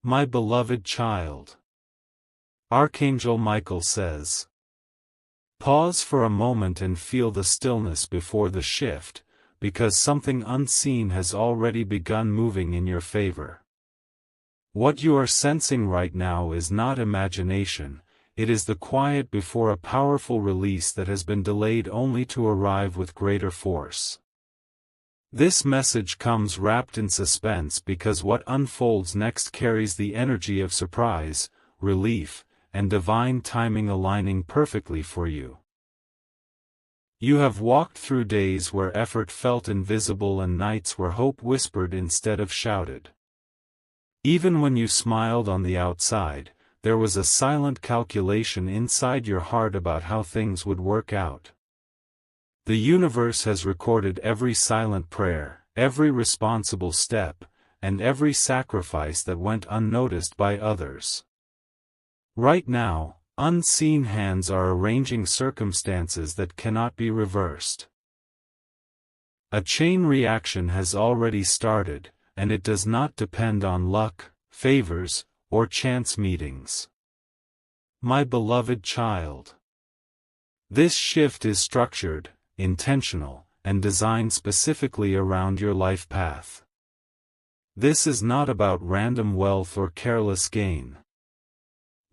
My beloved child. Archangel Michael says. Pause for a moment and feel the stillness before the shift, because something unseen has already begun moving in your favor. What you are sensing right now is not imagination, it is the quiet before a powerful release that has been delayed only to arrive with greater force. This message comes wrapped in suspense because what unfolds next carries the energy of surprise, relief, and divine timing aligning perfectly for you. You have walked through days where effort felt invisible and nights where hope whispered instead of shouted. Even when you smiled on the outside, there was a silent calculation inside your heart about how things would work out. The universe has recorded every silent prayer, every responsible step, and every sacrifice that went unnoticed by others. Right now, unseen hands are arranging circumstances that cannot be reversed. A chain reaction has already started, and it does not depend on luck, favors, or chance meetings. My beloved child. This shift is structured, intentional, and designed specifically around your life path. This is not about random wealth or careless gain.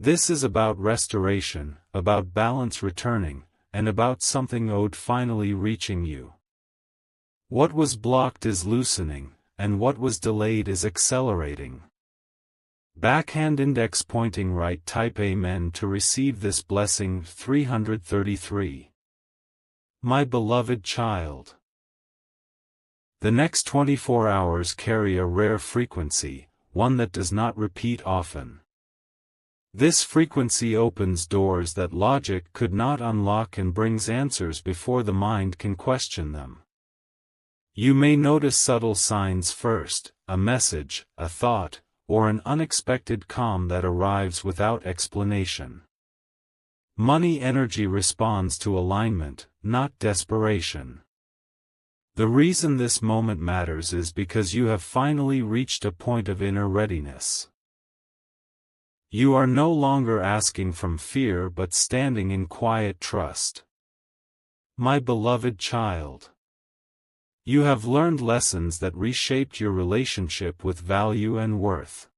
This is about restoration, about balance returning, and about something owed finally reaching you. What was blocked is loosening, and what was delayed is accelerating. Backhand index pointing right, type Amen to receive this blessing. 333. My beloved child. The next 24 hours carry a rare frequency, one that does not repeat often. This frequency opens doors that logic could not unlock and brings answers before the mind can question them. You may notice subtle signs first, a message, a thought, or an unexpected calm that arrives without explanation. Money energy responds to alignment, not desperation. The reason this moment matters is because you have finally reached a point of inner readiness. You are no longer asking from fear but standing in quiet trust. My beloved child. You have learned lessons that reshaped your relationship with value and worth.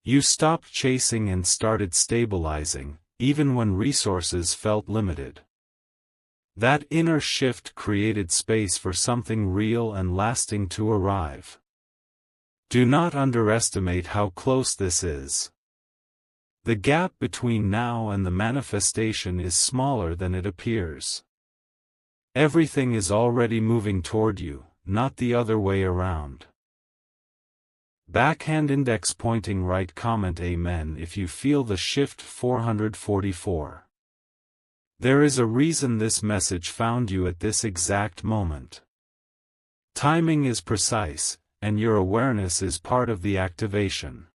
You stopped chasing and started stabilizing, even when resources felt limited. That inner shift created space for something real and lasting to arrive. Do not underestimate how close this is. The gap between now and the manifestation is smaller than it appears. Everything is already moving toward you, not the other way around. Backhand index pointing right, comment Amen if you feel the shift. 444. There is a reason this message found you at this exact moment. Timing is precise, and your awareness is part of the activation.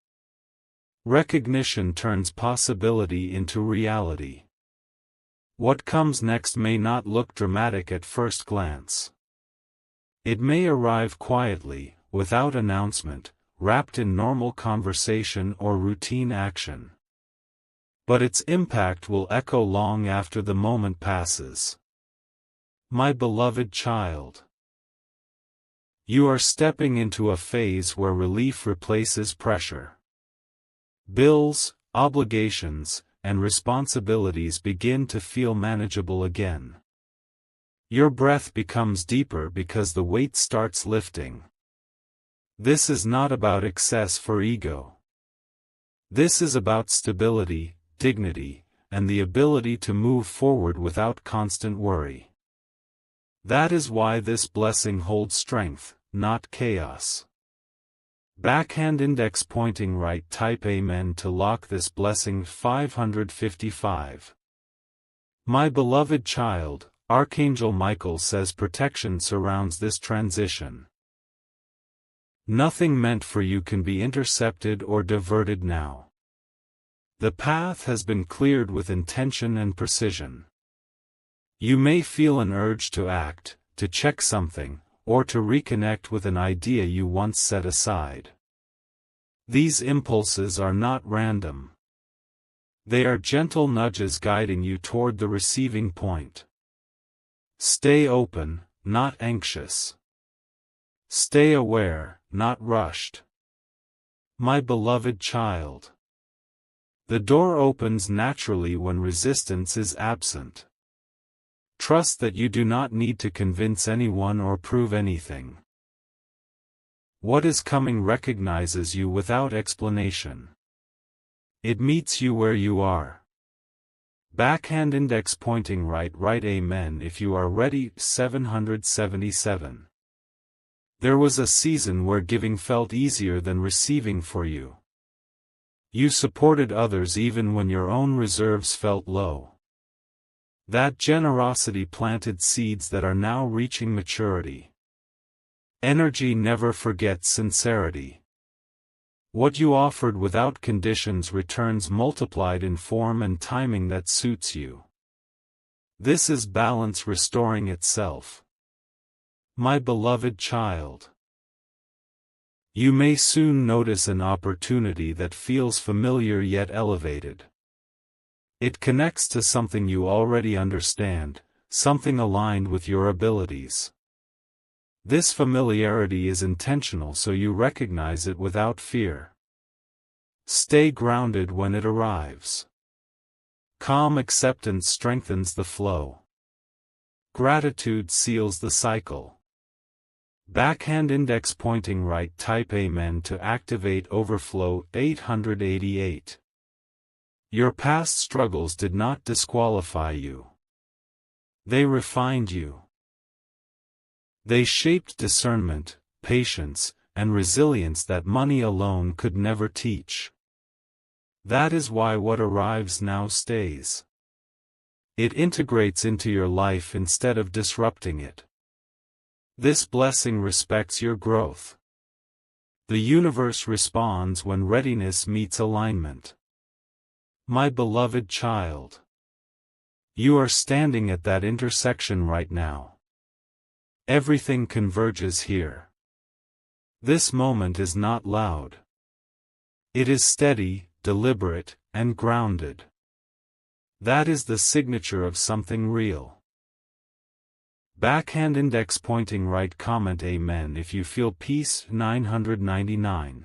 Recognition turns possibility into reality. What comes next may not look dramatic at first glance. It may arrive quietly, without announcement, wrapped in normal conversation or routine action. But its impact will echo long after the moment passes. My beloved child. You are stepping into a phase where relief replaces pressure. Bills, obligations, and responsibilities begin to feel manageable again. Your breath becomes deeper because the weight starts lifting. This is not about excess for ego. This is about stability, dignity, and the ability to move forward without constant worry. That is why this blessing holds strength, not chaos. Backhand index pointing right, type Amen to lock this blessing. 555. My beloved child, Archangel Michael says protection surrounds this transition. Nothing meant for you can be intercepted or diverted now. The path has been cleared with intention and precision. You may feel an urge to act, to check something, or to reconnect with an idea you once set aside. These impulses are not random. They are gentle nudges guiding you toward the receiving point. Stay open, not anxious. Stay aware, not rushed. My beloved child. The door opens naturally when resistance is absent. Trust that you do not need to convince anyone or prove anything. What is coming recognizes you without explanation. It meets you where you are. Backhand index pointing right. Amen. If you are ready. 777. There was a season where giving felt easier than receiving for you. You supported others even when your own reserves felt low. That generosity planted seeds that are now reaching maturity. Energy never forgets sincerity. What you offered without conditions returns multiplied in form and timing that suits you. This is balance restoring itself. My beloved child. You may soon notice an opportunity that feels familiar yet elevated. It connects to something you already understand, something aligned with your abilities. This familiarity is intentional so you recognize it without fear. Stay grounded when it arrives. Calm acceptance strengthens the flow. Gratitude seals the cycle. Backhand index pointing right. Type Amen to activate overflow. 888. Your past struggles did not disqualify you. They refined you. They shaped discernment, patience, and resilience that money alone could never teach. That is why what arrives now stays. It integrates into your life instead of disrupting it. This blessing respects your growth. The universe responds when readiness meets alignment. My beloved child. You are standing at that intersection right now. Everything converges here. This moment is not loud. It is steady, deliberate, and grounded. That is the signature of something real. Backhand index pointing right. Comment Amen if you feel peace. 999.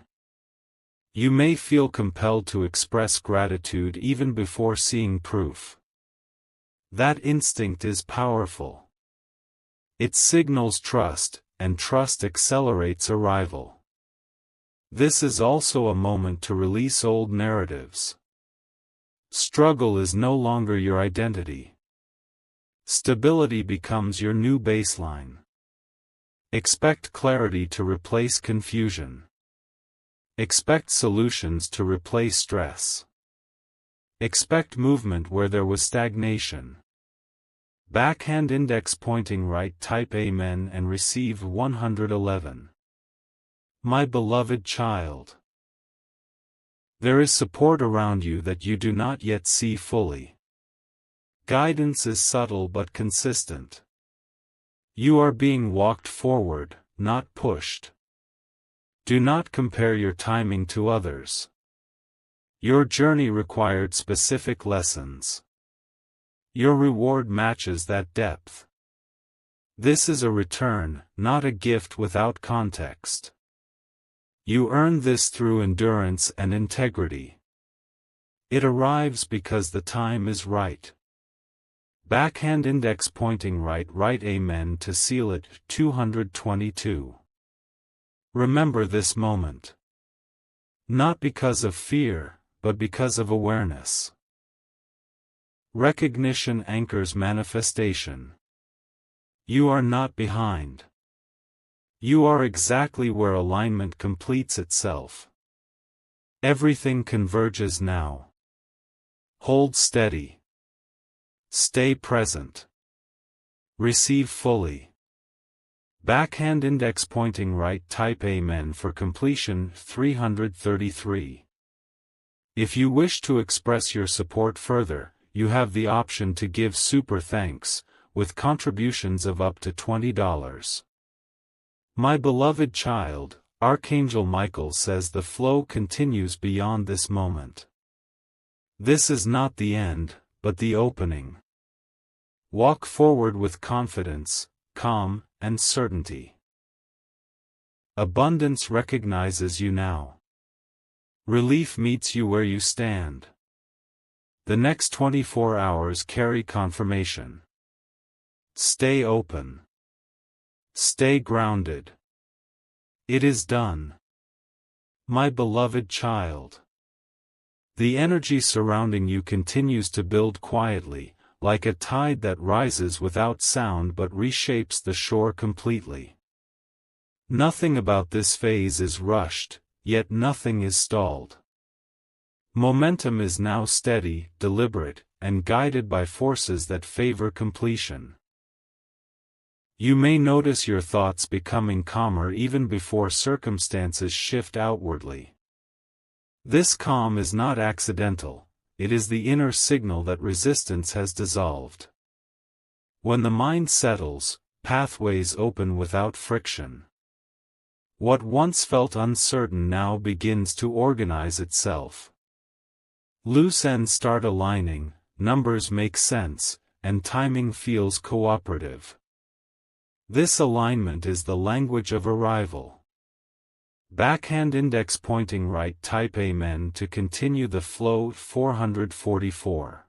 You may feel compelled to express gratitude even before seeing proof. That instinct is powerful. It signals trust, and trust accelerates arrival. This is also a moment to release old narratives. Struggle is no longer your identity. Stability becomes your new baseline. Expect clarity to replace confusion. Expect solutions to replace stress. Expect movement where there was stagnation. Backhand index pointing right. Type Amen and receive. 111. My beloved child. There is support around you that you do not yet see fully. Guidance is subtle but consistent. You are being walked forward, not pushed. Do not compare your timing to others. Your journey required specific lessons. Your reward matches that depth. This is a return, not a gift without context. You earn this through endurance and integrity. It arrives because the time is right. Backhand index pointing right. Amen to seal it. 222. Remember this moment. Not because of fear, but because of awareness. Recognition anchors manifestation. You are not behind. You are exactly where alignment completes itself. Everything converges now. Hold steady. Stay present. Receive fully. Backhand index pointing right. Type Amen for completion. 333. If you wish to express your support further, you have the option to give super thanks, with contributions of up to $20. My beloved child, Archangel Michael says the flow continues beyond this moment. This is not the end, but the opening. Walk forward with confidence, calm, and certainty. Abundance recognizes you now. Relief meets you where you stand. The next 24 hours carry confirmation. Stay open. Stay grounded. It is done. My beloved child. The energy surrounding you continues to build quietly, like a tide that rises without sound but reshapes the shore completely. Nothing about this phase is rushed, yet nothing is stalled. Momentum is now steady, deliberate, and guided by forces that favor completion. You may notice your thoughts becoming calmer even before circumstances shift outwardly. This calm is not accidental, it is the inner signal that resistance has dissolved. When the mind settles, pathways open without friction. What once felt uncertain now begins to organize itself. Loose ends start aligning, numbers make sense, and timing feels cooperative. This alignment is the language of arrival. Backhand index pointing right, type Amen to continue the flow. 444.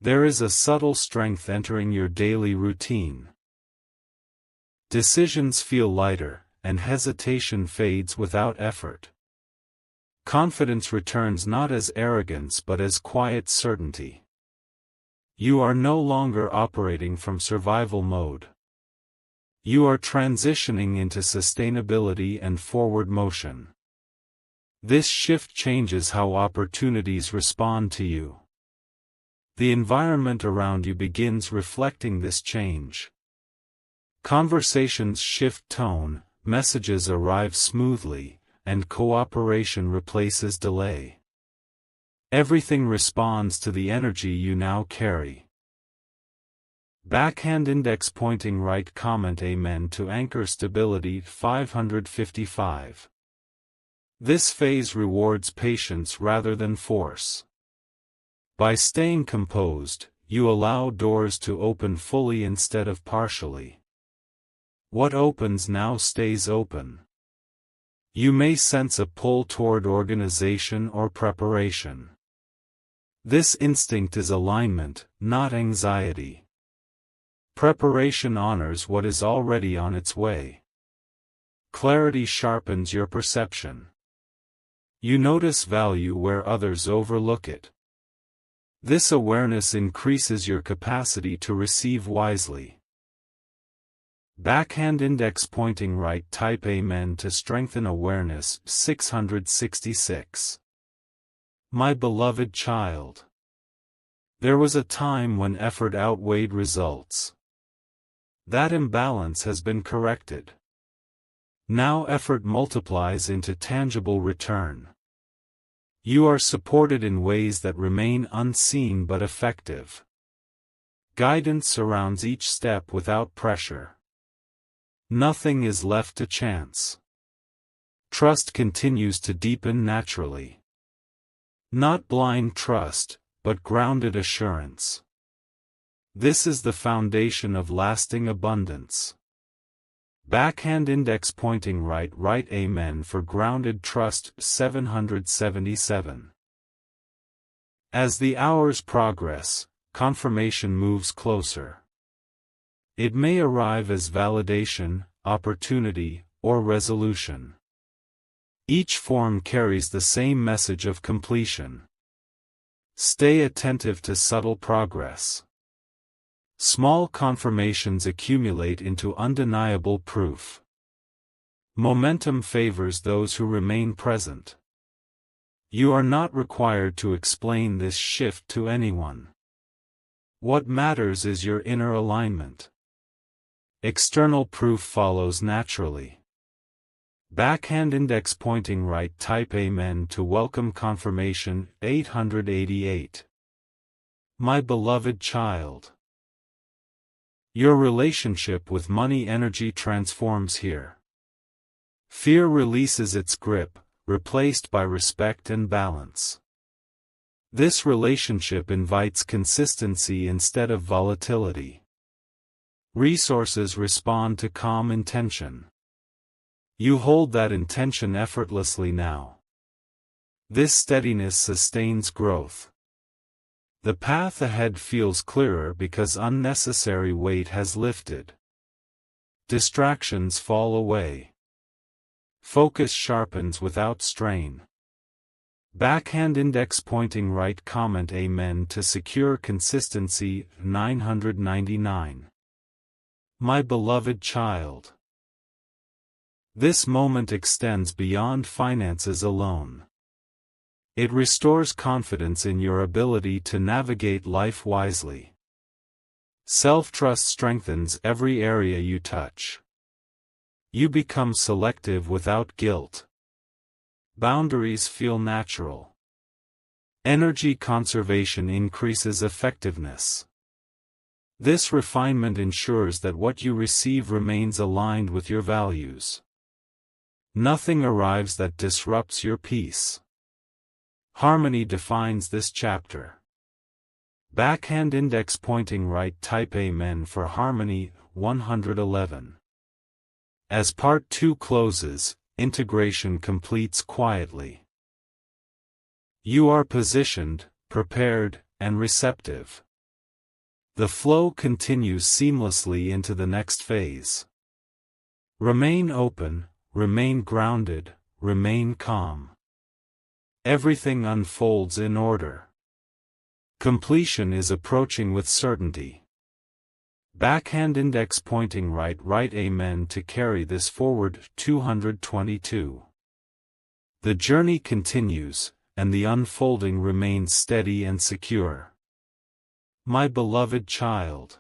There is a subtle strength entering your daily routine. Decisions feel lighter, and hesitation fades without effort. Confidence returns not as arrogance but as quiet certainty. You are no longer operating from survival mode. You are transitioning into sustainability and forward motion. This shift changes how opportunities respond to you. The environment around you begins reflecting this change. Conversations shift tone, messages arrive smoothly, and cooperation replaces delay. Everything responds to the energy you now carry. Backhand index pointing right, comment Amen to anchor stability. 555. This phase rewards patience rather than force. By staying composed, you allow doors to open fully instead of partially. What opens now stays open. You may sense a pull toward organization or preparation. This instinct is alignment, not anxiety. Preparation honors what is already on its way. Clarity sharpens your perception. You notice value where others overlook it. This awareness increases your capacity to receive wisely. Backhand index pointing right, type Amen to strengthen awareness. 666. My beloved child. There was a time when effort outweighed results. That imbalance has been corrected. Now effort multiplies into tangible return. You are supported in ways that remain unseen but effective. Guidance surrounds each step without pressure. Nothing is left to chance. Trust continues to deepen naturally. Not blind trust, but grounded assurance. This is the foundation of lasting abundance. Backhand index pointing right, right Amen for grounded trust. 777. As the hours progress, confirmation moves closer. It may arrive as validation, opportunity, or resolution. Each form carries the same message of completion. Stay attentive to subtle progress. Small confirmations accumulate into undeniable proof. Momentum favors those who remain present. You are not required to explain this shift to anyone. What matters is your inner alignment. External proof follows naturally. Backhand index pointing right, type Amen to welcome confirmation. 888. My beloved child. Your relationship with money energy transforms here. Fear releases its grip, replaced by respect and balance. This relationship invites consistency instead of volatility. Resources respond to calm intention. You hold that intention effortlessly now. This steadiness sustains growth. The path ahead feels clearer because unnecessary weight has lifted. Distractions fall away. Focus sharpens without strain. Backhand index pointing right comment Amen to secure consistency 999. My beloved child. This moment extends beyond finances alone. It restores confidence in your ability to navigate life wisely. Self-trust strengthens every area you touch. You become selective without guilt. Boundaries feel natural. Energy conservation increases effectiveness. This refinement ensures that what you receive remains aligned with your values. Nothing arrives that disrupts your peace. Harmony defines this chapter. Backhand index pointing right type Amen for harmony 111. As part 2 closes, integration completes quietly. You are positioned, prepared, and receptive. The flow continues seamlessly into the next phase. Remain open, remain grounded, remain calm. Everything unfolds in order. Completion is approaching with certainty. Backhand index pointing right Amen to carry this forward 222. The journey continues, and the unfolding remains steady and secure. My beloved child.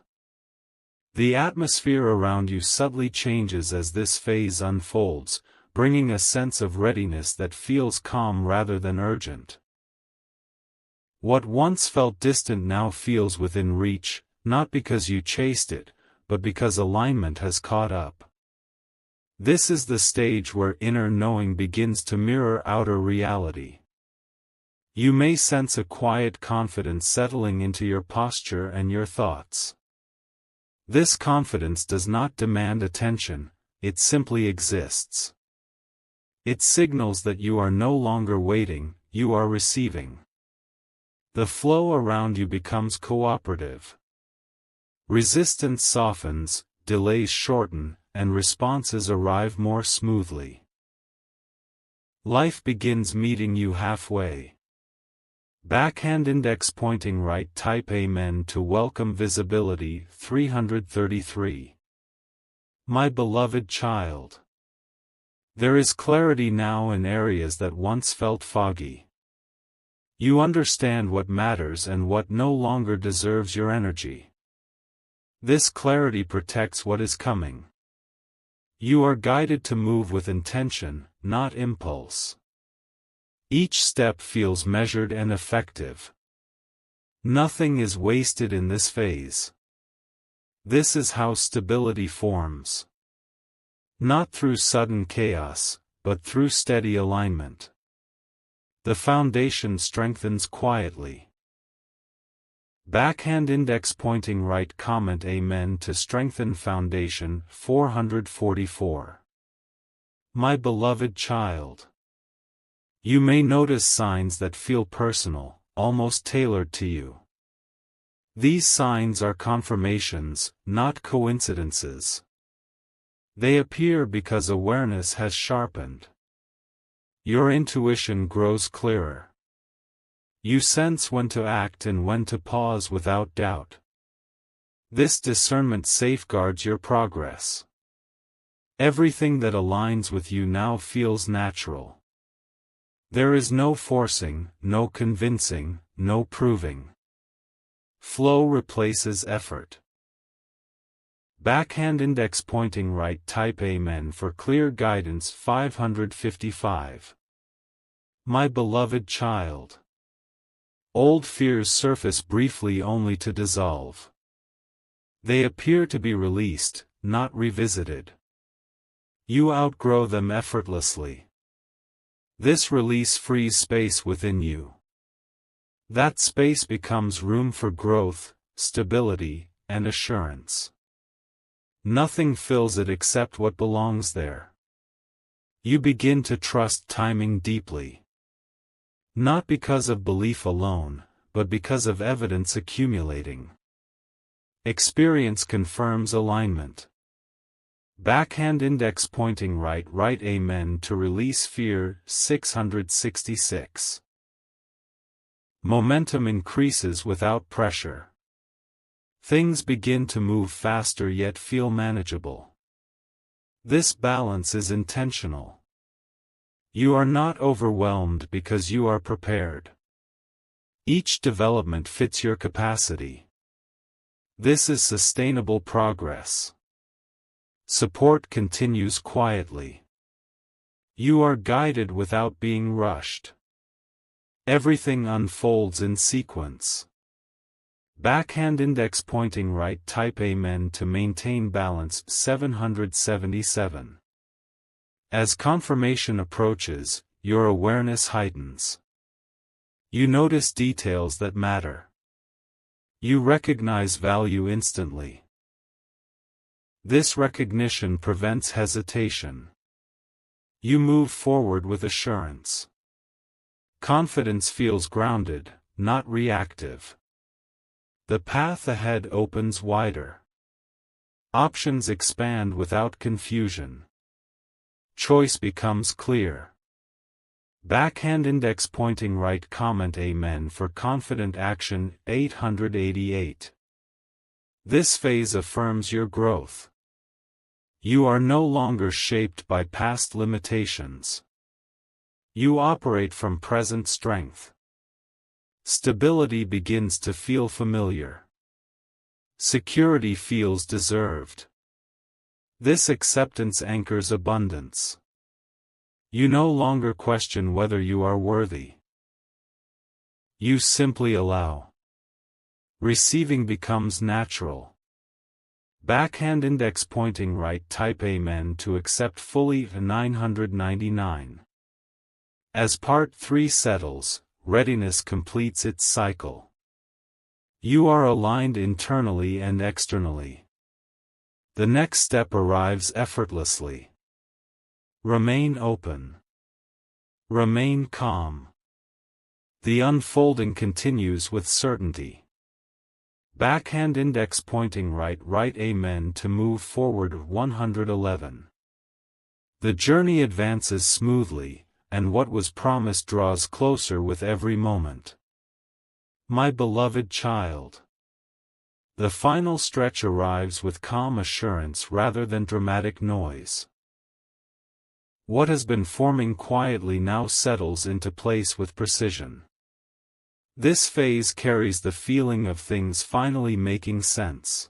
The atmosphere around you subtly changes as this phase unfolds, bringing a sense of readiness that feels calm rather than urgent. What once felt distant now feels within reach, not because you chased it, but because alignment has caught up. This is the stage where inner knowing begins to mirror outer reality. You may sense a quiet confidence settling into your posture and your thoughts. This confidence does not demand attention, it simply exists. It signals that you are no longer waiting, you are receiving. The flow around you becomes cooperative. Resistance softens, delays shorten, and responses arrive more smoothly. Life begins meeting you halfway. Backhand index pointing right type Amen to welcome visibility 333. My beloved child. There is clarity now in areas that once felt foggy. You understand what matters and what no longer deserves your energy. This clarity protects what is coming. You are guided to move with intention, not impulse. Each step feels measured and effective. Nothing is wasted in this phase. This is how stability forms. Not through sudden chaos, but through steady alignment. The foundation strengthens quietly. Backhand index pointing right comment Amen to strengthen foundation 444. My beloved child. You may notice signs that feel personal, almost tailored to you. These signs are confirmations, not coincidences. They appear because awareness has sharpened. Your intuition grows clearer. You sense when to act and when to pause without doubt. This discernment safeguards your progress. Everything that aligns with you now feels natural. There is no forcing, no convincing, no proving. Flow replaces effort. Backhand index pointing right type Amen for clear guidance 555. My beloved child. Old fears surface briefly only to dissolve. They appear to be released, not revisited. You outgrow them effortlessly. This release frees space within you. That space becomes room for growth, stability, and assurance. Nothing fills it except what belongs there. You begin to trust timing deeply. Not because of belief alone, but because of evidence accumulating. Experience confirms alignment. Backhand index pointing right. Amen to release fear. 666. Momentum increases without pressure. Things begin to move faster yet feel manageable. This balance is intentional. You are not overwhelmed because you are prepared. Each development fits your capacity. This is sustainable progress. Support continues quietly. You are guided without being rushed. Everything unfolds in sequence. Backhand index pointing right. Type Amen to maintain balance. 777. As confirmation approaches, your awareness heightens. You notice details that matter. You recognize value instantly. This recognition prevents hesitation. You move forward with assurance. Confidence feels grounded, not reactive. The path ahead opens wider. Options expand without confusion. Choice becomes clear. Backhand index pointing right. Comment Amen for confident action. 888. This phase affirms your growth. You are no longer shaped by past limitations. You operate from present strength. Stability begins to feel familiar. Security feels deserved. This acceptance anchors abundance. You no longer question whether you are worthy. You simply allow. Receiving becomes natural. Backhand index pointing right. Type Amen to accept fully. 999. As part 3 settles, readiness completes its cycle. You are aligned internally and externally. The next step arrives effortlessly. Remain open. Remain calm. The unfolding continues with certainty. Backhand index pointing right. Amen to move forward. 111. The journey advances smoothly, and what was promised draws closer with every moment. My beloved child. The final stretch arrives with calm assurance rather than dramatic noise. What has been forming quietly now settles into place with precision. This phase carries the feeling of things finally making sense.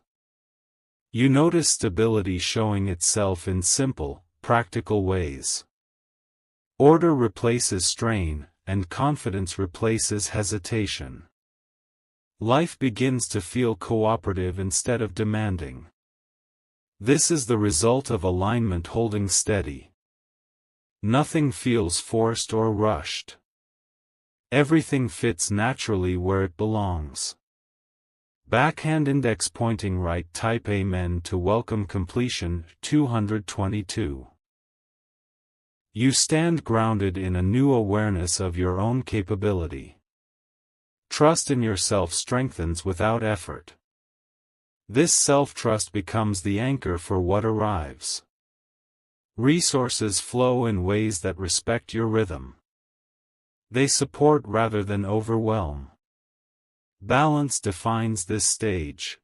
You notice stability showing itself in simple, practical ways. Order replaces strain, and confidence replaces hesitation. Life begins to feel cooperative instead of demanding. This is the result of alignment holding steady. Nothing feels forced or rushed. Everything fits naturally where it belongs. Backhand index pointing right. Type Amen to welcome completion. 222. You stand grounded in a new awareness of your own capability. Trust in yourself strengthens without effort. This self-trust becomes the anchor for what arrives. Resources flow in ways that respect your rhythm. They support rather than overwhelm. Balance defines this stage.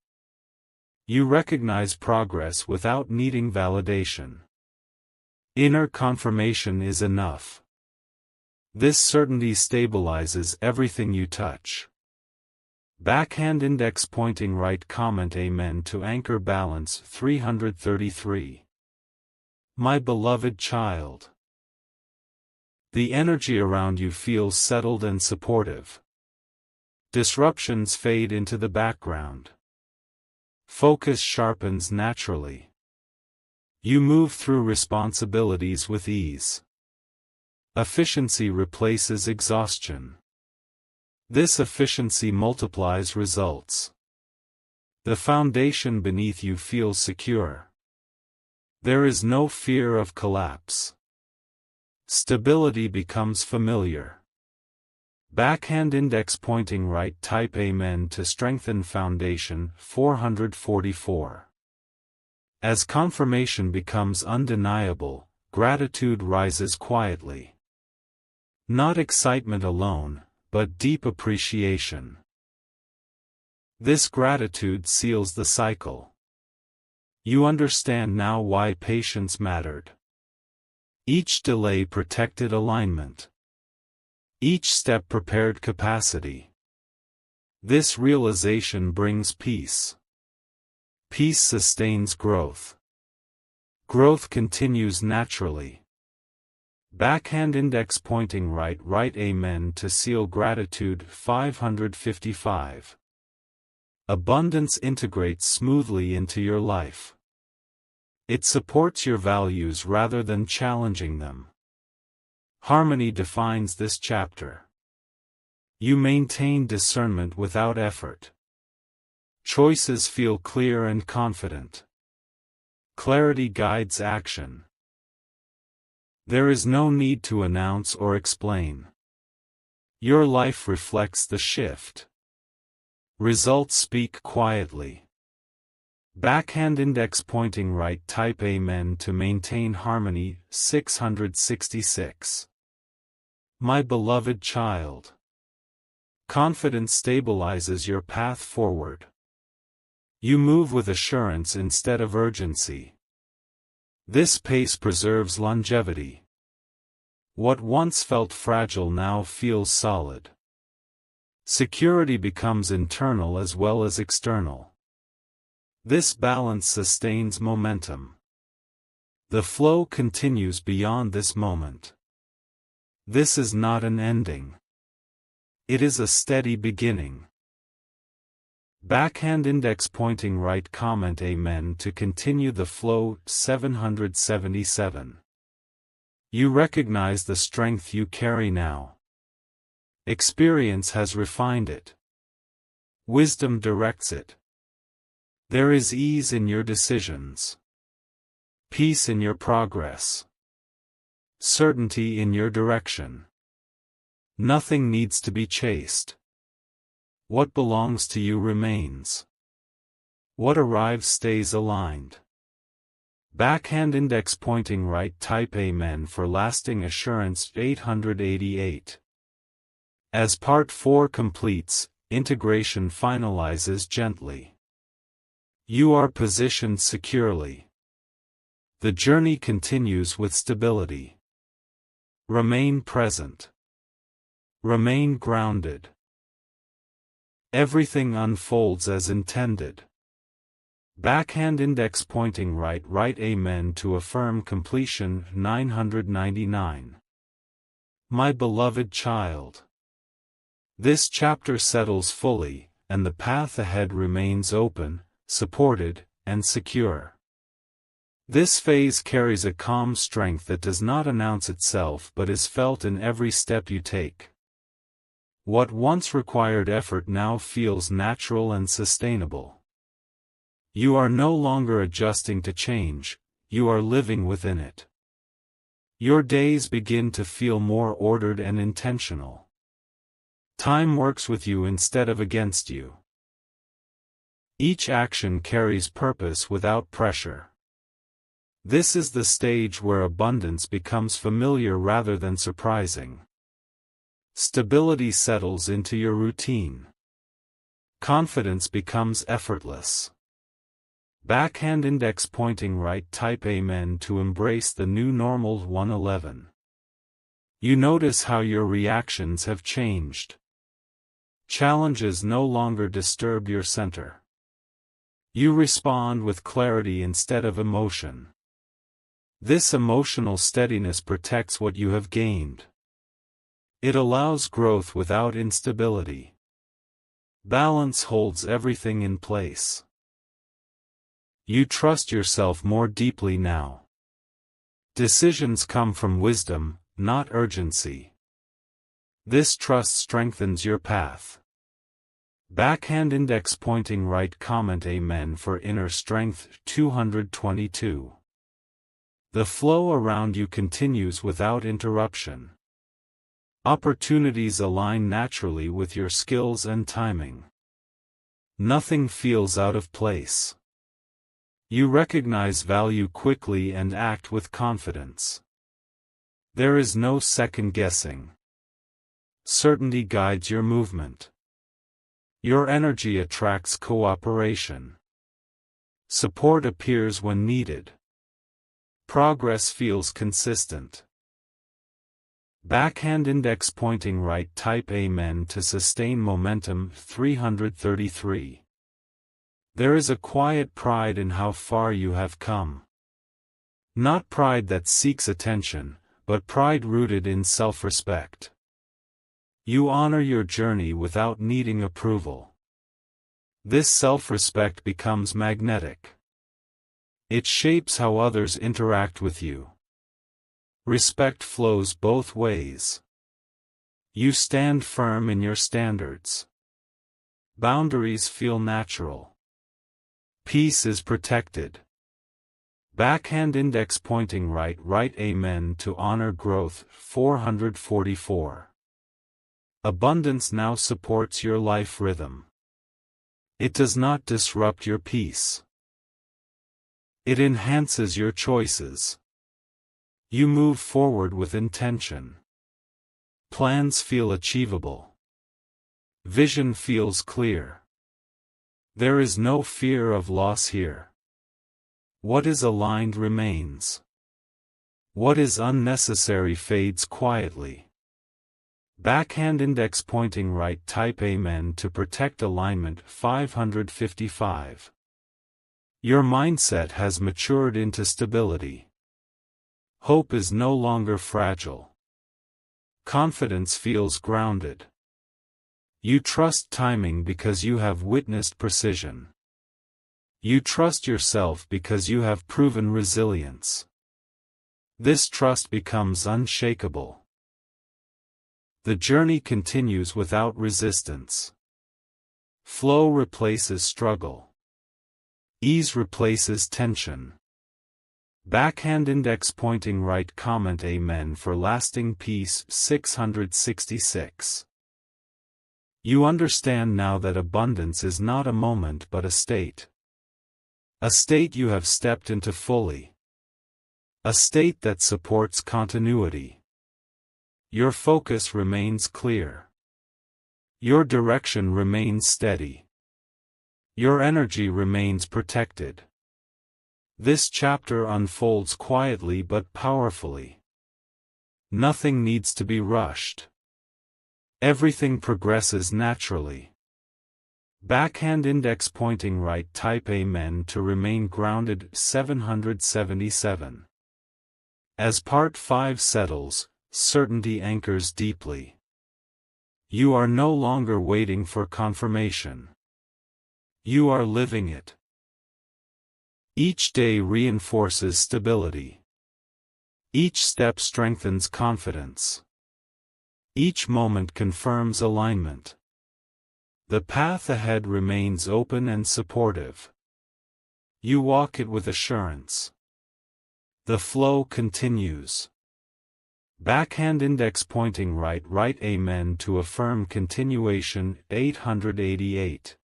You recognize progress without needing validation. Inner confirmation is enough. This certainty stabilizes everything you touch. Backhand index pointing right. Comment Amen to anchor balance. 333. My beloved child. The energy around you feels settled and supportive. Disruptions fade into the background. Focus sharpens naturally. You move through responsibilities with ease. Efficiency replaces exhaustion. This efficiency multiplies results. The foundation beneath you feels secure. There is no fear of collapse. Stability becomes familiar. Backhand index pointing right. Type Amen to strengthen foundation. 444. As confirmation becomes undeniable, gratitude rises quietly. Not excitement alone, but deep appreciation. This gratitude seals the cycle. You understand now why patience mattered. Each delay protected alignment. Each step prepared capacity. This realization brings peace. Peace sustains growth. Growth continues naturally. Backhand index pointing right. Amen to seal gratitude. 555. Abundance integrates smoothly into your life. It supports your values rather than challenging them. Harmony defines this chapter. You maintain discernment without effort. Choices feel clear and confident. Clarity guides action. There is no need to announce or explain. Your life reflects the shift. Results speak quietly. Backhand index pointing right. Type Amen to maintain harmony. 666. My beloved child. Confidence stabilizes your path forward. You move with assurance instead of urgency. This pace preserves longevity. What once felt fragile now feels solid. Security becomes internal as well as external. This balance sustains momentum. The flow continues beyond this moment. This is not an ending. It is a steady beginning. Backhand index pointing right. Comment Amen to continue the flow. 777. You recognize the strength you carry now. Experience has refined it. Wisdom directs it. There is ease in your decisions. Peace in your progress. Certainty in your direction. Nothing needs to be chased. What belongs to you remains. What arrives stays aligned. Backhand index pointing right. Type Amen for lasting assurance. 888. As Part 4 completes, integration finalizes gently. You are positioned securely. The journey continues with stability. Remain present. Remain grounded. Everything unfolds as intended. Backhand index pointing right. Amen to affirm completion. 999. My beloved child. This chapter settles fully, and the path ahead remains open, supported, and secure. This phase carries a calm strength that does not announce itself but is felt in every step you take. What once required effort now feels natural and sustainable. You are no longer adjusting to change, you are living within it. Your days begin to feel more ordered and intentional. Time works with you instead of against you. Each action carries purpose without pressure. This is the stage where abundance becomes familiar rather than surprising. Stability settles into your routine. Confidence becomes effortless. Backhand index pointing right. Type Amen to embrace the new normal. 111. You notice how your reactions have changed. Challenges no longer disturb your center. You respond with clarity instead of emotion. This emotional steadiness protects what you have gained. It allows growth without instability. Balance holds everything in place. You trust yourself more deeply now. Decisions come from wisdom, not urgency. This trust strengthens your path. Backhand index pointing right comment Amen for inner strength 222. The flow around you continues without interruption. Opportunities align naturally with your skills and timing. Nothing feels out of place. You recognize value quickly and act with confidence. There is no second guessing. Certainty guides your movement. Your energy attracts cooperation. Support appears when needed. Progress feels consistent. Backhand index pointing right type Amen to sustain momentum 333. There is a quiet pride in how far you have come. Not pride that seeks attention, but pride rooted in self-respect. You honor your journey without needing approval. This self-respect becomes magnetic. It shapes how others interact with you. Respect flows both ways. You stand firm in your standards. Boundaries feel natural. Peace is protected. Backhand index pointing right Amen to honor growth 444. Abundance now supports your life rhythm. It does not disrupt your peace. It enhances your choices. You move forward with intention. Plans feel achievable. Vision feels clear. There is no fear of loss here. What is aligned remains. What is unnecessary fades quietly. Backhand index pointing right type Amen to protect alignment 555. Your mindset has matured into stability. Hope is no longer fragile. Confidence feels grounded. You trust timing because you have witnessed precision. You trust yourself because you have proven resilience. This trust becomes unshakable. The journey continues without resistance. Flow replaces struggle. Ease replaces tension. Backhand index pointing right comment Amen for lasting peace 666. You understand now that abundance is not a moment but a state. A state you have stepped into fully. A state that supports continuity. Your focus remains clear. Your direction remains steady. Your energy remains protected. This chapter unfolds quietly but powerfully. Nothing needs to be rushed. Everything progresses naturally. Backhand index pointing right type Amen to remain grounded 777. As part 5 settles, certainty anchors deeply. You are no longer waiting for confirmation. You are living it. Each day reinforces stability. Each step strengthens confidence. Each moment confirms alignment. The path ahead remains open and supportive. You walk it with assurance. The flow continues. Backhand index pointing right Amen to affirm continuation 888.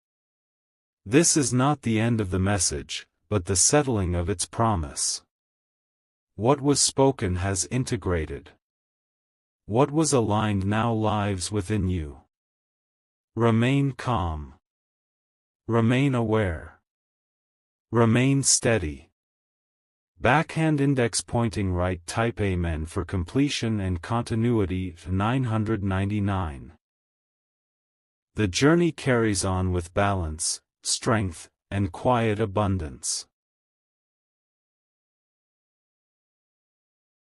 This is not the end of the message, but the settling of its promise. What was spoken has integrated. What was aligned now lives within you. Remain calm. Remain aware. Remain steady. Backhand index pointing right type Amen for completion and continuity 999. The journey carries on with balance, strength, and quiet abundance.